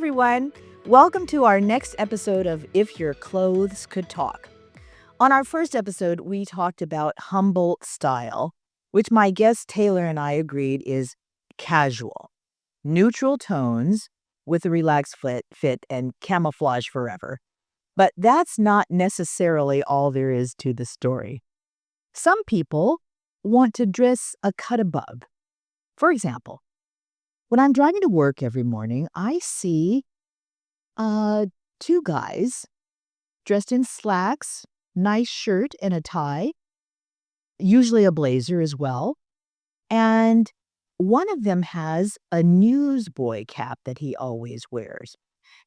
everyone. Welcome to our next episode of If Your Clothes Could Talk. On our first episode, we talked about Humboldt style, which my guest Taylor and I agreed is casual, neutral tones with a relaxed fit and camouflage forever. But that's not necessarily all there is to the story. Some people want to dress a cut above. For example, when I'm driving to work every morning, I see uh, two guys dressed in slacks, nice shirt and a tie, usually a blazer as well. And one of them has a newsboy cap that he always wears.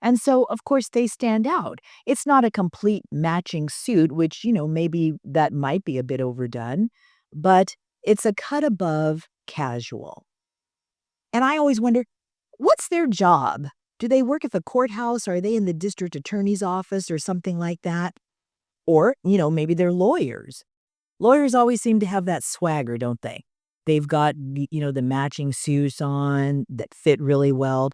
And so, of course, they stand out. It's not a complete matching suit, which, maybe that might be a bit overdone, but it's a cut above casual. And I always wonder, what's their job? Do they work at the courthouse? Are they in the district attorney's office or something like that? Or, maybe they're lawyers. Lawyers always seem to have that swagger, don't they? They've got, the matching suits on that fit really well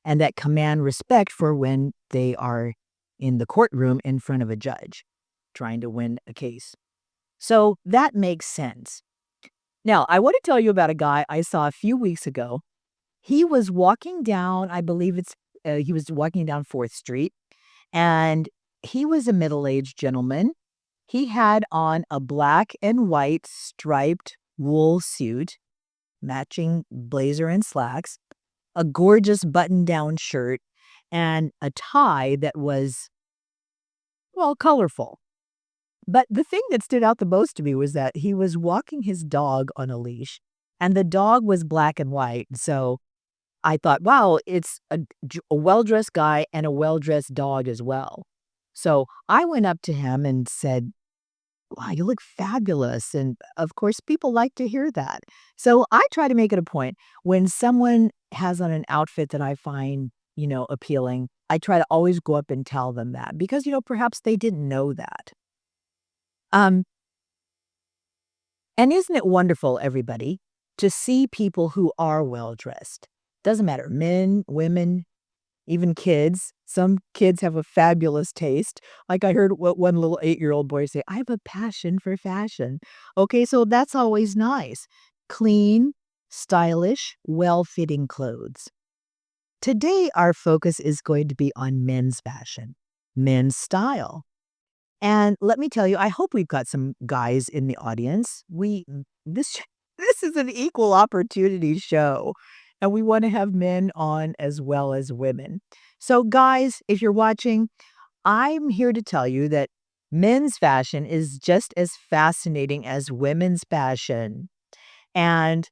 and that command respect for when they are in the courtroom in front of a judge trying to win a case. So that makes sense. Now, I want to tell you about a guy I saw a few weeks ago. He was walking down, I believe he was walking down 4th Street, and he was a middle-aged gentleman. He had on a black and white striped wool suit, matching blazer and slacks, a gorgeous button-down shirt, and a tie that was, well, colorful. But the thing that stood out the most to me was that he was walking his dog on a leash, and the dog was black and white. So I thought, wow, it's a well-dressed guy and a well-dressed dog as well. So I went up to him and said, wow, you look fabulous. And of course, people like to hear that. So I try to make it a point when someone has on an outfit that I find, appealing, I try to always go up and tell them that because, perhaps they didn't know that. Um, and isn't it wonderful, everybody, to see people who are well-dressed? Doesn't matter, men, women, even kids. Some kids have a fabulous taste. Like I heard one little 8-year-old boy say, I have a passion for fashion. Okay, so that's always nice. Clean, stylish, well-fitting clothes. Today, our focus is going to be on men's fashion, men's style. And let me tell you, I hope we've got some guys in the audience. This this is an equal opportunity show, and we want to have men on as well as women. So guys, if you're watching, I'm here to tell you that men's fashion is just as fascinating as women's fashion. And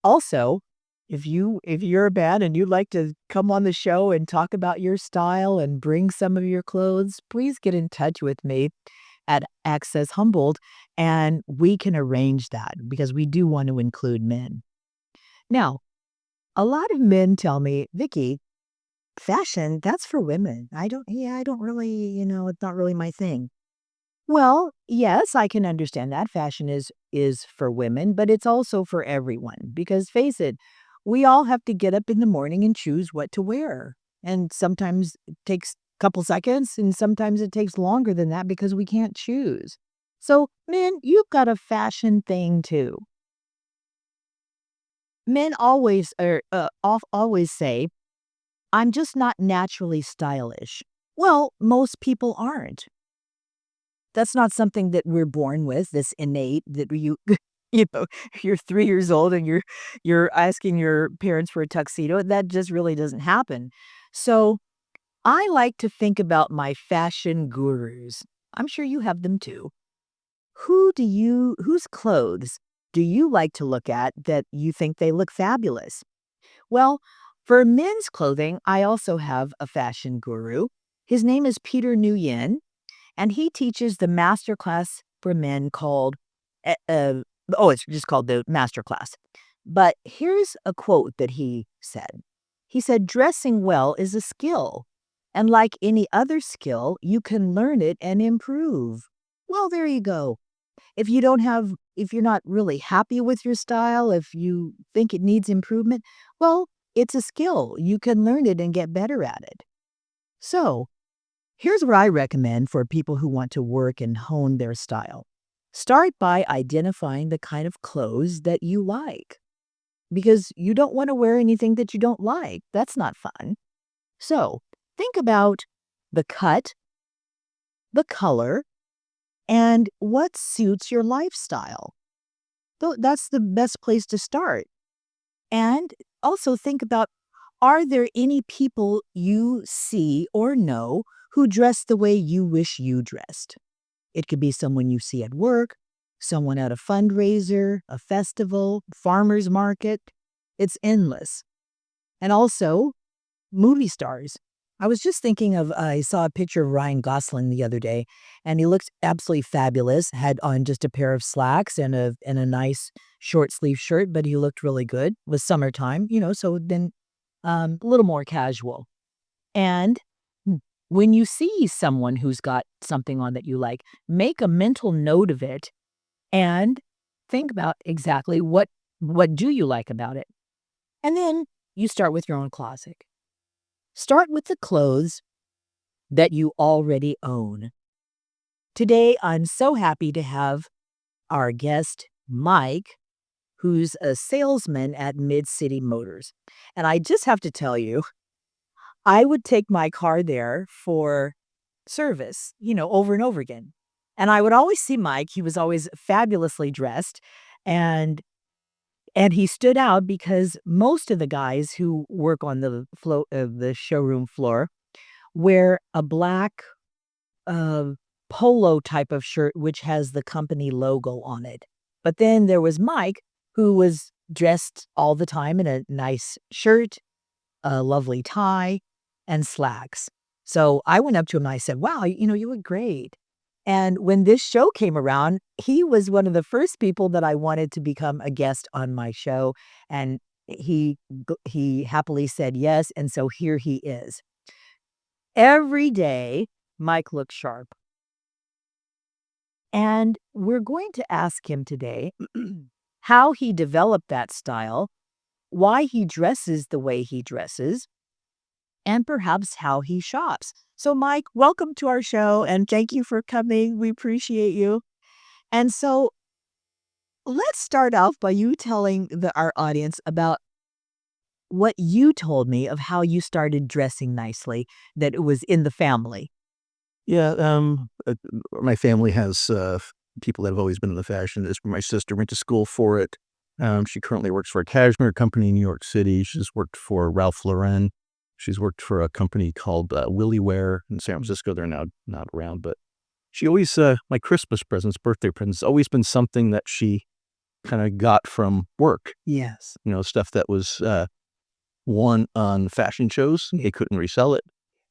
also, if you're a man and you'd like to come on the show and talk about your style and bring some of your clothes, please get in touch with me at Access Humboldt and we can arrange that because we do want to include men. Now, a lot of men tell me, Vicky, fashion, that's for women. I don't really, it's not really my thing. Well, yes, I can understand that fashion is for women, but it's also for everyone because face it, we all have to get up in the morning and choose what to wear. And sometimes it takes a couple seconds and sometimes it takes longer than that because we can't choose. So, men, you've got a fashion thing too. Men always say, "I'm just not naturally stylish." Well, most people aren't. That's not something that we're born with, this innate that you you're 3 years old and you're asking your parents for a tuxedo. That just really doesn't happen. So, I like to think about my fashion gurus. I'm sure you have them too. Whose clothes do you like to look at that you think they look fabulous? Well, for men's clothing, I also have a fashion guru. His name is Peter Nguyen, and he teaches the master class for men called, uh, uh, it's just called the master class. But here's a quote that he said. He said, dressing well is a skill. And like any other skill, you can learn it and improve. Well, there you go. If you're not really happy with your style, if you think it needs improvement, well, it's a skill. You can learn it and get better at it. So, here's what I recommend for people who want to work and hone their style. Start by identifying the kind of clothes that you like because you don't want to wear anything that you don't like. That's not fun. So, think about the cut, the color, and what suits your lifestyle. That's the best place to start. And also think about, are there any people you see or know who dress the way you wish you dressed? It could be someone you see at work, someone at a fundraiser, a festival, farmer's market. It's endless. And also, movie stars. I was just thinking of, I saw a picture of Ryan Gosling the other day, and he looked absolutely fabulous. Had on just a pair of slacks and a nice short sleeve shirt, but he looked really good. It was summertime, so then a little more casual. And when you see someone who's got something on that you like, make a mental note of it and think about exactly what do you like about it. And then you start with your own closet. Start with the clothes that you already own. Today, I'm so happy to have our guest, Mike, who's a salesman at Mid-City Motors. And I just have to tell you, I would take my car there for service, over and over again. And I would always see Mike. He was always fabulously dressed, and he stood out because most of the guys who work on the showroom floor wear a black uh, polo type of shirt which has the company logo on it. But then there was Mike, who was dressed all the time in a nice shirt, a lovely tie, and slacks. So I went up to him and I said, "Wow, you look great." And when this show came around, he was one of the first people that I wanted to become a guest on my show, and he happily said yes, and so here he is. Every day, Mike looks sharp. And we're going to ask him today how he developed that style, why he dresses the way he dresses, and perhaps how he shops. So, Mike, welcome to our show and thank you for coming. We appreciate you. And so, let's start off by you telling our audience about what you told me of how you started dressing nicely, that it was in the family. Yeah, my family has people that have always been in the fashion industry. My sister went to school for it. She currently works for a cashmere company in New York City. She's worked for Ralph Lauren. She's worked for a company called Willie Wear in San Francisco. They're now not around, but she always, my Christmas presents, birthday presents, always been something that she kind of got from work. Yes. Stuff that was won on fashion shows. They couldn't resell it.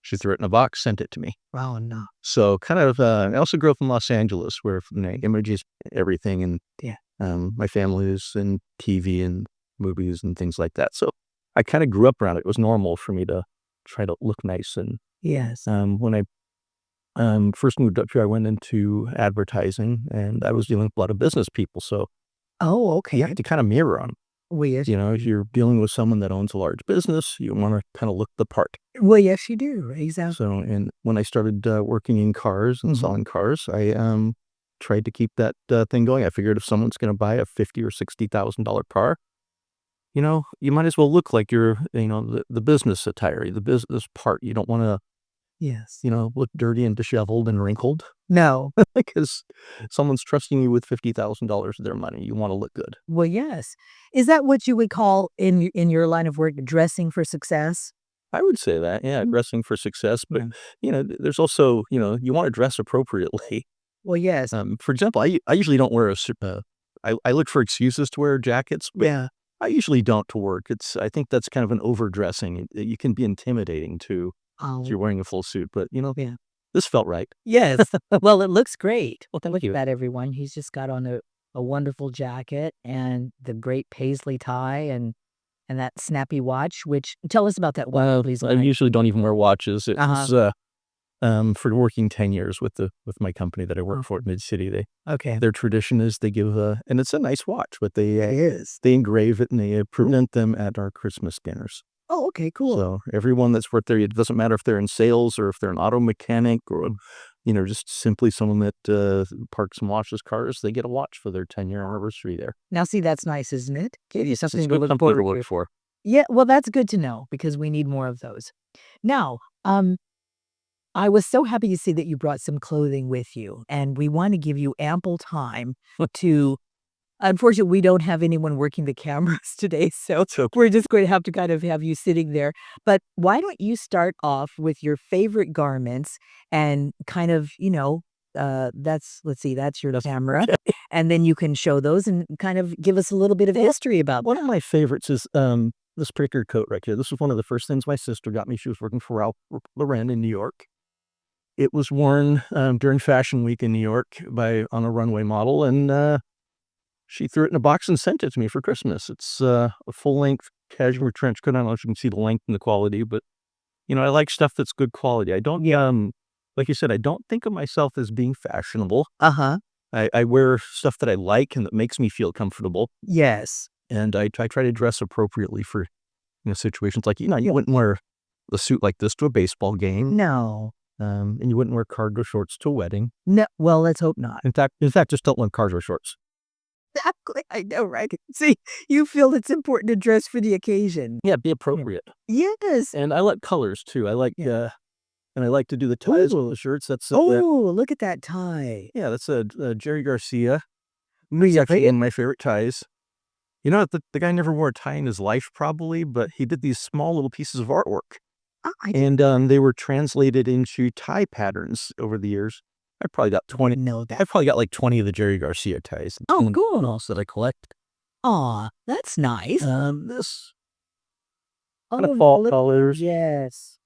She threw it in a box, sent it to me. Oh, no. So kind of, I also grew up in Los Angeles where images, everything. And Yeah. my family is in TV and movies and things like that. So I kind of grew up around it. It was normal for me to try to look nice. And Yes. when I first moved up here, I went into advertising and I was dealing with a lot of business people. So Oh, you okay. have to kind of mirror them. Well, yes. If you're dealing with someone that owns a large business, you want to kind of look the part. Well, yes, you do. Exactly. So, and when I started working in cars and selling cars, I tried to keep that thing going. I figured if someone's going to buy a $50,000 or $60,000 car, you might as well look like you're, the business attire, the business part. You don't want to, Yes. look dirty and disheveled and wrinkled No. because someone's trusting you with $50,000 of their money. You want to look good. Well, yes. Is that what you would call in your line of work dressing for success? I would say that, yeah, dressing for success. But, Yeah. there's also, you want to dress appropriately. Well, yes. For example, I usually don't wear I look for excuses to wear jackets, but Yeah. I usually don't to work. I think that's kind of an overdressing. You can be intimidating too if you're Oh, wearing a full suit, but yeah. this felt right. Yes. Well, it looks great. Well, thank Look you. at that, everyone. He's just got on a wonderful jacket and the great paisley tie and that snappy watch, which tell us about that watch, please, I Mike. usually don't even wear watches. It Uh-huh. was for working 10 years with my company that I work for at Mid City. Okay. Their tradition is they give and it's a nice watch, but It is. they engrave it and they present them at our Christmas dinners. Oh, okay, cool. So everyone that's worked there, it doesn't matter if they're in sales or if they're an auto mechanic or, just simply someone that parks and washes cars, they get a watch for their 10-year anniversary there. Now, see, that's nice, isn't it? Give you It's something to good look something to forward look to. for. Yeah, well, that's good to know because we need more of those. Now, I was so happy to see that you brought some clothing with you, and we want to give you ample time to. Unfortunately, we don't have anyone working the cameras today, so So we're just going to have to kind of have you sitting there. But why don't you start off with your favorite garments and kind of, let's see, that's your camera. And then you can show those and kind of give us a little bit of history about one of my favorites is this particular coat right here. This was one of the first things my sister got me. She was working for Ralph Lauren in New York. It was worn during Fashion Week in New York on a runway model, and she threw it in a box and sent it to me for Christmas. It's a full-length cashmere trench coat. I don't know if you can see the length and the quality, but I like stuff that's good quality. I don't, like you said, I don't think of myself as being fashionable. Uh-huh. I wear stuff that I like and that makes me feel comfortable, Yes. and I try to dress appropriately for situations like you wouldn't wear a suit like this to a baseball game, No. and you wouldn't wear cargo shorts to a wedding. No. Well, let's hope not. In fact, just don't wear cargo shorts. Exactly. I know, right? See, you feel it's important to dress for the occasion. Yeah, be appropriate. Yes. And I like colors too. I like and I like to do the ties with the shirts. That's Look at that tie. yeah, that's a Jerry Garcia. He's actually one of my favorite ties. The guy never wore a tie in his life probably, but he did these small little pieces of artwork. And they were translated into tie patterns over the years. I probably got 20. Know that. I've probably got like 20 of the Jerry Garcia ties. Oh, And cool. else that I collect. Aw, that's nice. This kind of fall colors. Yes.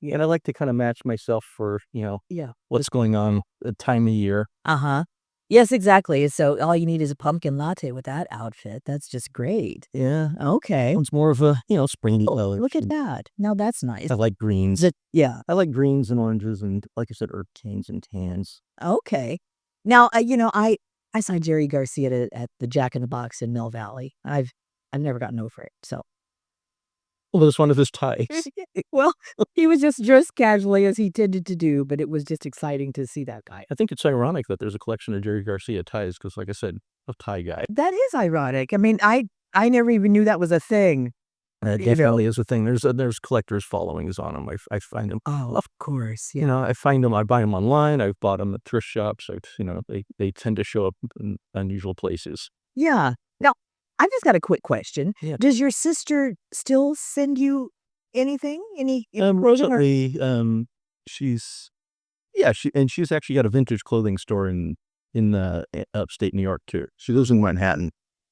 And I like to kind of match myself for, Yeah. what's going on the time of year. Uh-huh. Yes, exactly. So all you need is a pumpkin latte with that outfit. That's just great. Yeah. Okay. It's more of a, springy color. Look at that. Now that's nice. I like greens. Yeah. I like greens and oranges and, like I said, earth tones and tans. Okay. Now, I saw Jerry Garcia at the Jack in the Box in Mill Valley. I've never gotten over it. So, Well, that's one of his ties. well, he was just dressed casually as he tended to do, but it was just exciting to see that guy. I think it's ironic that there's a collection of Jerry Garcia ties because, like I said, a tie guy. That is ironic. I mean, I never even knew that was a thing. Definitely is a thing. There's collectors followings on them. I find them. Oh, of course. Yeah. I find them. I buy them online. I've bought them at thrift shops. They tend to show up in unusual places. Yeah. Now, I've just got a quick question. Yeah. Does your sister still send you anything? Any clothing or- Recently, she's she's actually got a vintage clothing store in upstate New York too. She lives in Manhattan.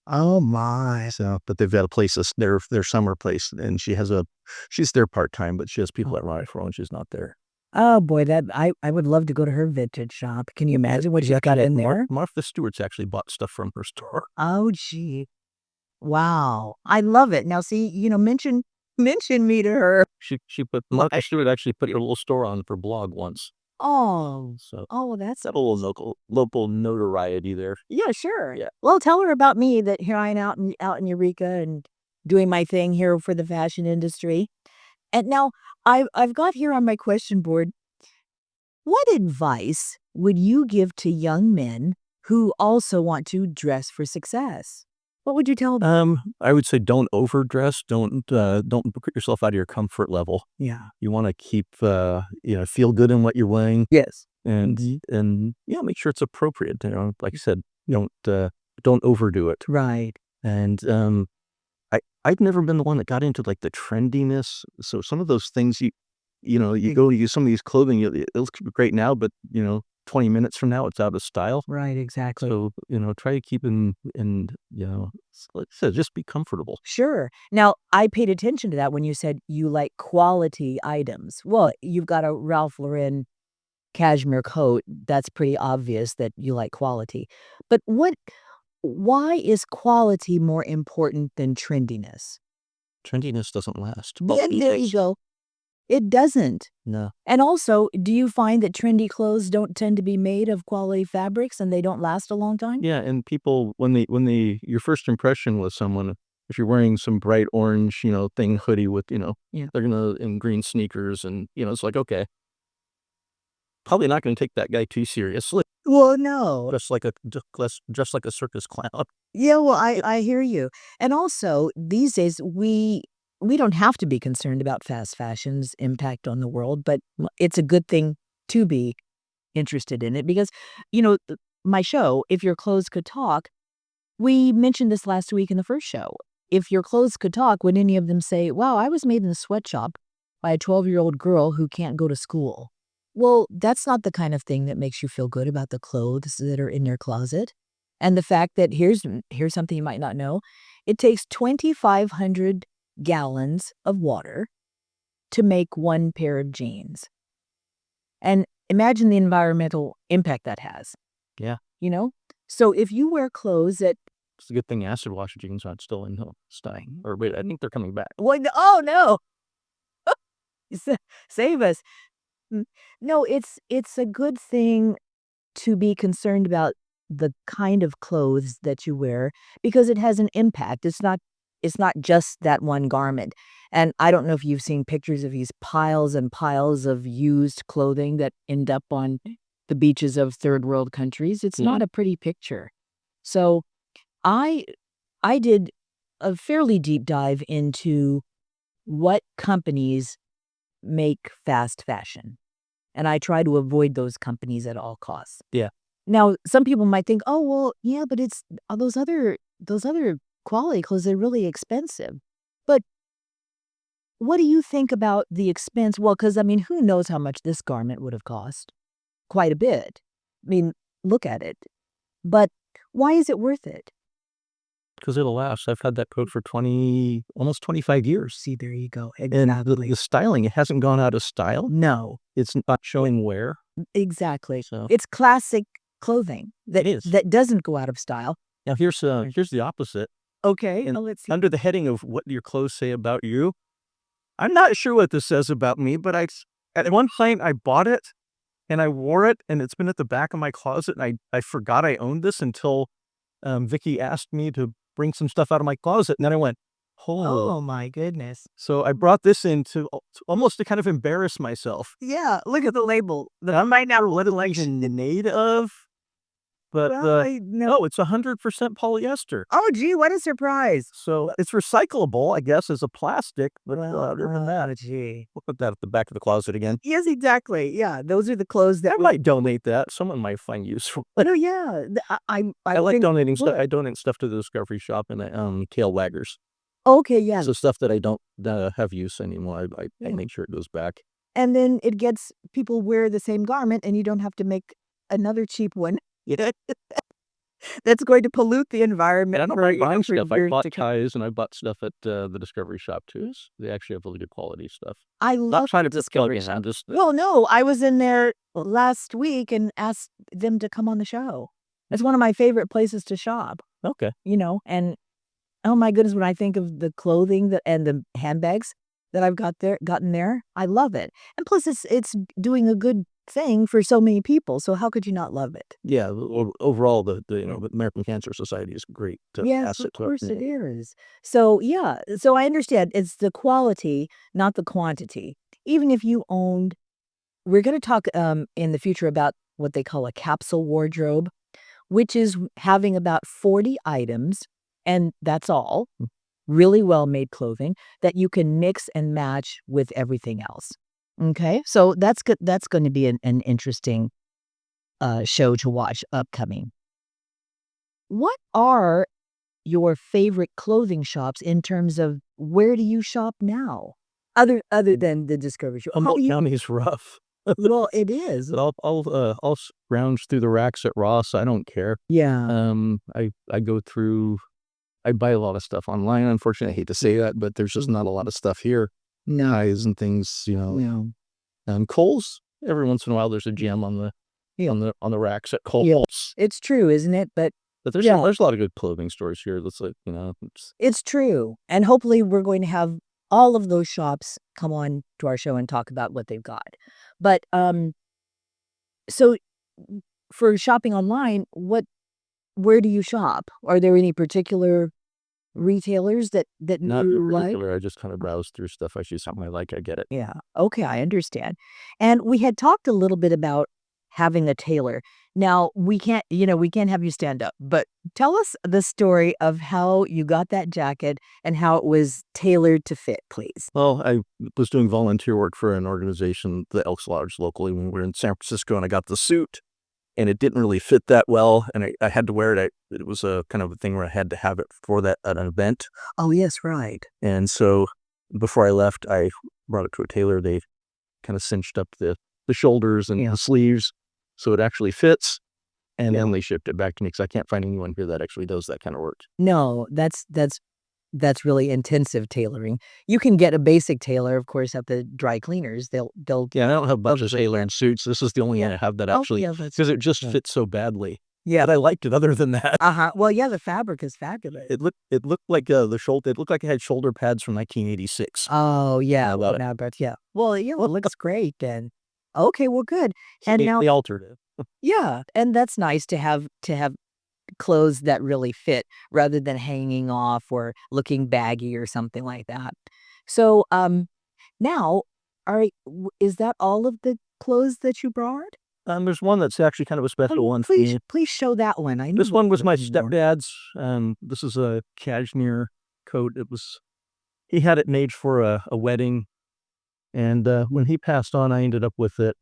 Oh my. So, but they've got a place, their summer place, and she's there part-time, but she has people that run it for her when she's not there. Oh boy, that I would love to go to her vintage shop. Can you imagine what you got in there? Martha Stewart's actually bought stuff from her store. Oh gee. Wow. I love it. Now see, mention me to her. Martha Stewart actually put her little store on her blog once. Oh. So Oh, that's got a little local notoriety there. yeah, sure. Yeah. Well, tell her about me that here I am out in Eureka and doing my thing here for the fashion industry. And now I've got here on my question board, what advice would you give to young men who also want to dress for success? What would you tell them? I would say don't overdress. Don't put yourself out of your comfort level. Yeah. You want to keep feel good in what you're wearing, Yes. and make sure it's appropriate. Like I said, don't overdo it. Right. And I've never been the one that got into like the trendiness. So some of those things you go use some of these clothing, it looks great now, but 20 minutes from now it's out of style. Right, exactly. So try to keep like I said, just be comfortable. Sure. Now, I paid attention to that when you said you like quality items. Well, you've got a Ralph Lauren cashmere coat. That's pretty obvious that you like quality. But why is quality more important than trendiness? Trendiness doesn't last. Yeah, there you go. It doesn't. No. And also, do you find that trendy clothes don't tend to be made of quality fabrics and they don't last a long time? Yeah, and people when your first impression with someone, if you're wearing some bright orange, thing hoodie with, Yeah. they're gonna in green sneakers, and it's like, okay, probably not gonna take that guy too seriously. Well, no. Just like a circus clown. Yeah, well, I hear you. And also, these days, we don't have to be concerned about fast fashion's impact on the world, but it's a good thing to be interested in it because, my show, If Your Clothes Could Talk, we mentioned this last week in the first show. If your clothes could talk, would any of them say, wow, I was made in a sweatshop by a 12-year-old girl who can't go to school? Well, that's not the kind of thing that makes you feel good about the clothes that are in your closet. And the fact that here's something you might not know. It takes 2,500 gallons of water to make one pair of jeans. And imagine the environmental impact that has, Yeah. you know? So if you wear clothes that It's a good thing acid wash jeans aren't still in style. Or wait, I think they're coming back. oh, no. Sa Save us. No, it's a good thing to be concerned about the kind of clothes that you wear because it has an impact. It's not just that one garment. And I don't know if you've seen pictures of these piles and piles of used clothing that end up on the beaches of third world countries. It's not a pretty picture. So I I did a fairly deep dive into what companies make fast fashion, and I try to avoid those companies at all costs. Yeah. Now, some people might think, "Oh, well, yeah, but it's those other quality clothes, they're really expensive." But what do you think about the expense? Well, because I mean, who knows how much this garment would have cost? Quite a bit. I mean, look at it. But why is it worth it? Because it'll last. I've had that coat for almost 25 years. See, there you go. And the Exactly. styling, it hasn't gone out of style. No, It's not showing wear. exactly. So It's classic clothing it is. that doesn't go out of style. Now here's the opposite. Okay, And let's see. under the heading of what your clothes say about you, I'm not sure what this says about me, but at one point I bought it and I wore it, and it's been at the back of my closet, and I forgot I owned this until Vicky asked me to bring some stuff out of my closet, and then I went, "Oh." Oh my goodness. So I brought this in to almost to kind of embarrass myself. Yeah, look at the label. That I might not what it even made of, but Well, I know. it's 100% polyester. Oh, gee, what a surprise. So it's recyclable, I guess, as a plastic, but Well, other than that, gee. we'll put that at the back of the closet again. Yes, exactly. Yeah, those are the clothes I that might donate that. Someone might find use for it. Oh, yeah. I I like think donating stuff. would. I donate stuff to the Discovery Shop and tail waggers. Okay, yeah. So stuff that I don't have use anymore. I Yeah. make sure it goes back. And then it gets people wear the same garment, and you don't have to make another cheap one. Yeah. That's going to pollute the environment And I don't for, mind buying for stuff. I years bought to come. ties and I bought stuff at the Discovery Shop too. They actually have really good quality stuff. I Not love trying to Discovery plug. I'm just Well, no, I was in there last week and asked them to come on the show. It's one of my favorite places to shop, okay. and oh my goodness, when I think of the clothing that and the handbags that I've gotten there, I love it. And plus it's doing a good thing for so many people, so how could you not love it? Yeah. Overall, the American Cancer Society is a great Yes, of asset to our course it community. is. So, yeah, so I understand it's the quality, not the quantity. Even if you owned We're gonna talk, in the future about what they call a capsule wardrobe, which is having about 40 items, and that's all, really well-made clothing that you can mix and match with everything else. Okay? So that's gonna be an interesting, show to watch upcoming. What are your favorite clothing shops in terms of where do you shop now? Other than the Discovery Show. How do Humboldt you County is rough. Well, it is. But I'll scrounge through the racks at Ross. I don't care. Yeah. I go through. I buy a lot of stuff online. Unfortunately, I hate to say that, but there's just not a lot of stuff here. No. Ties and things, No. Kohl's. Every once in a while, there's a gem on the Yeah. on the racks at Kohl's. Yeah. It's true, isn't it? But But there's yeah, there's a lot of good clothing stores here. That's like it's true. And hopefully we're going to have all of those shops come on to our show and talk about what they've got. But so for shopping online, where do you shop? Are there any particular retailers that Not in you like? particular, I just kind of browse through stuff. I see something I like, I get it. Yeah. Okay, I understand. And we had talked a little bit about having a tailor. Now, we can't have you stand up, but tell us the story of how you got that jacket and how it was tailored to fit, please. Well, I was doing volunteer work for an organization, the Elks Lodge locally, when we were in San Francisco, and I got the suit, and it didn't really fit that well, and I had to wear it. It was a kind of a thing where I had to have it for that at an event, Oh, yes, right. and so before I left, I brought it to a tailor. They kind of cinched up the shoulders and Yeah. the sleeves so it actually fits, and Yeah. then they shipped it back to me because I can't find anyone here that actually does that kind of work. No, that's really intensive tailoring. You can get a basic tailor, of course, at the dry cleaners. They'll Yeah, I don't have a bunch of tailoring suits. This is the only one Yeah. I have that Oh, actually yeah, that's because it just yeah. fits so badly. Yeah. But I liked it other than that. Uh-huh. Well, yeah, the fabric is fabulous. It looked like, it looked like it had shoulder pads from 1986. Oh, yeah. I love it. Now, but yeah. Well, yeah, well, it looks great then. Okay, well, good. And now They altered it. yeah, and that's nice to have clothes that really fit rather than hanging off or looking baggy or something like that. So, now, is that all of the clothes that you brought? There's one that's actually kind of a special one for me. Please show that one. I This know one was my there's more. stepdad's. This is a cashmere coat. He had it made for a wedding, and when he passed on, I ended up with it.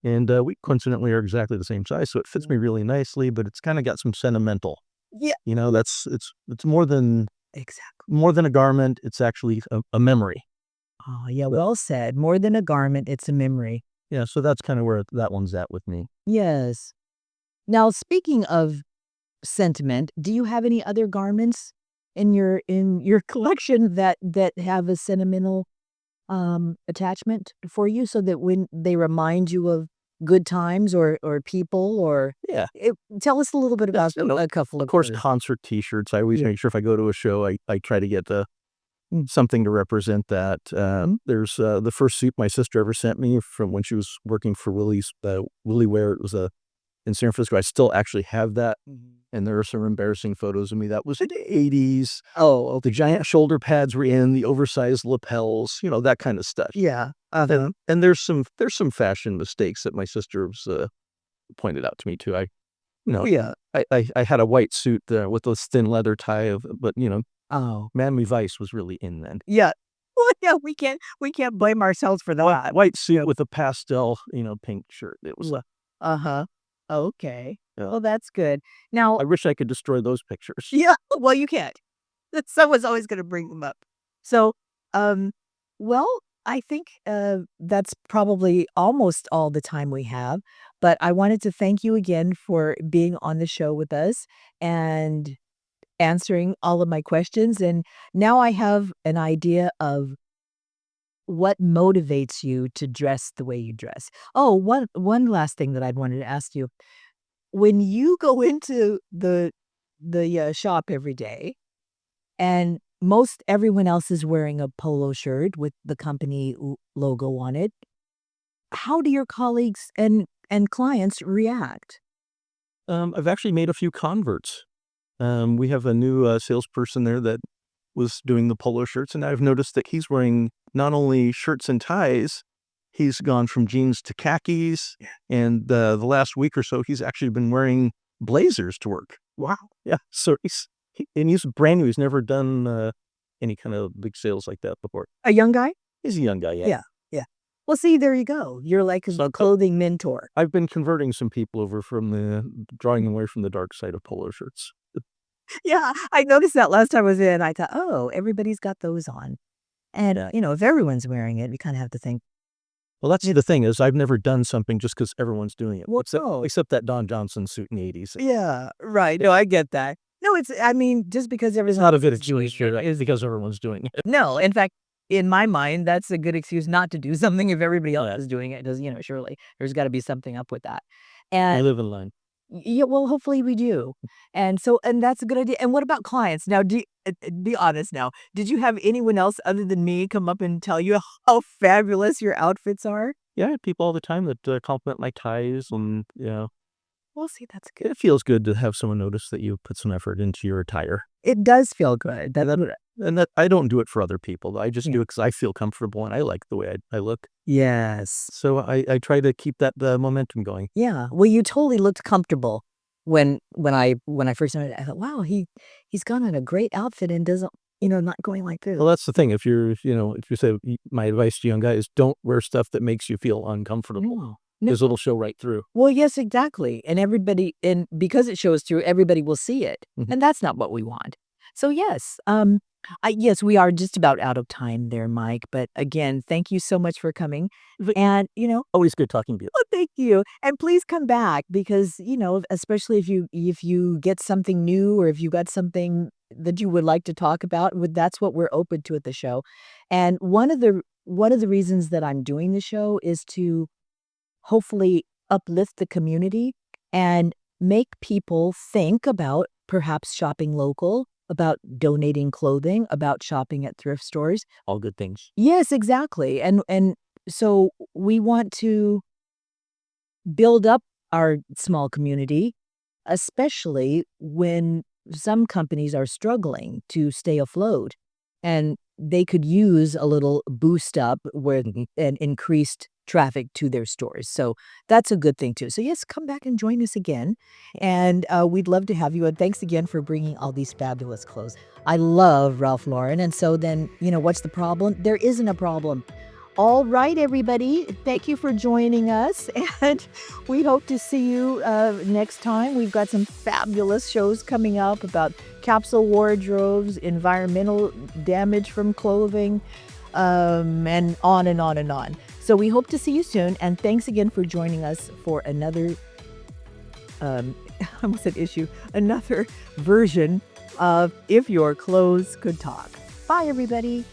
And we coincidentally are exactly the same size, so it fits me really nicely. But it's kind of got some sentimental. Yeah, It's more than exactly. a garment. It's actually a memory. Oh, yeah, But well said. More than a garment, it's a memory. yeah, so that's kind of where that one's at with me. Yes. Now, speaking of sentiment, do you have any other garments in your collection that have a sentimental attachment for you so that when they remind you of good times or people or Yeah. tell us a little bit about Yes, a couple of of course, those. concert T-shirts. I always Yeah. make sure if I go to a show, I try to get Mm. something to represent that. There's the first suit my sister ever sent me from when she was working for Willie Ware. It was in San Francisco. I still actually have that, Mhm. and there are some embarrassing photos of me. That was in the 80s. Oh, The giant shoulder pads were in, the oversized lapels, that kind of stuff. yeah. And there's some fashion mistakes that my sister was pointed out to me too. Yeah. I had a white suit with this thin leather tie but Oh. Manly Vice was really in then. Yeah. Well, yeah, we can't blame ourselves for that. White suit with a pastel, pink shirt. It was. Well, uh-huh. Okay. Yeah. Well, that's good. Now, I wish I could destroy those pictures. yeah, well, you can't. Someone's always gonna bring them up. So, um, well, I think, that's probably almost all the time we have, but I wanted to thank you again for being on the show with us and answering all of my questions, and now I have an idea of what motivates you to dress the way you dress. Oh, one last thing that I'd wanted to ask you. When you go into the shop every day and most everyone else is wearing a polo shirt with the company logo on it, how do your colleagues and clients react? I've actually made a few converts. We have a new salesperson there that was doing the polo shirts, and I've noticed that he's wearing not only shirts and ties, he's gone from jeans to khakis, and the last week or so, he's actually been wearing blazers to work. Wow. Yeah, so he's brand new. He's never done any kind of big sales like that before. A young guy? He's a young guy, yeah. Yeah, yeah. Well, see, there you go. You're like So a clothing mentor. I've been converting some people over drawing them away from the dark side of polo shirts. Yeah, I noticed that last time I was in. I thought, "Oh, everybody's got those on." And, if everyone's wearing it, you kinda have to think, Well, that's the thing is I've never done something just because everyone's doing it, "Well, except no." except that Don Johnson suit in the '80s. Yeah, right. No, I get that. No, I mean, just because It's everyone not a good is doing excuse, sure, it's because everyone's doing it. No, in fact, in my mind, that's a good excuse not to do something if everybody Oh, else yeah. is doing it, does surely there's gotta be something up with that. I And live in line. yeah, well, hopefully we do. And that's a good idea. And what about clients? Now, be honest now. Did you have anyone else other than me come up and tell you how fabulous your outfits are? Yeah, I have people all the time that compliment my ties, and Well, see, that's good. it feels good to have someone notice that you put some effort into your attire. It does feel good. That's And what that I don't do it for other people. I just Yeah. do it because I feel comfortable and I like the way I look. Yes. So I try to keep that momentum going. Yeah. Well, you totally looked comfortable when I first started. I thought, "Wow, he's got on a great outfit and doesn't, not going like this." Well, that's the thing. If if you say my advice to young guys, don't wear stuff that makes you feel uncomfortable No. No. because it'll show right through. Well, yes, exactly. And because it shows through, everybody will see it. Mhm. And that's not what we want. So yes, yes, we are just about out of time there, Mike. But again, thank you so much for coming. But And, always good talking to you. oh, thank you. And please come back because, especially if you get something new or if you got something that you would like to talk about, that's what we're open to at the show. And one of the reasons that I'm doing the show is to hopefully uplift the community and make people think about perhaps shopping local, about donating clothing, about shopping at thrift stores. All good things. Yes, exactly. And so we want to build up our small community, especially when some companies are struggling to stay afloat and they could use a little boost up with Mhm. an increased traffic to their stores. So that's a good thing too. So yes, come back and join us again. And we'd love to have you. And thanks again for bringing all these fabulous clothes. I love Ralph Lauren. And so then, what's the problem? There isn't a problem. All right, everybody. Thank you for joining us. And we hope to see you next time. We've got some fabulous shows coming up about capsule wardrobes, environmental damage from clothing, and on and on and on. So we hope to see you soon. And thanks again for joining us for another, I almost said issue, another version of If Your Clothes Could Talk. Bye, everybody.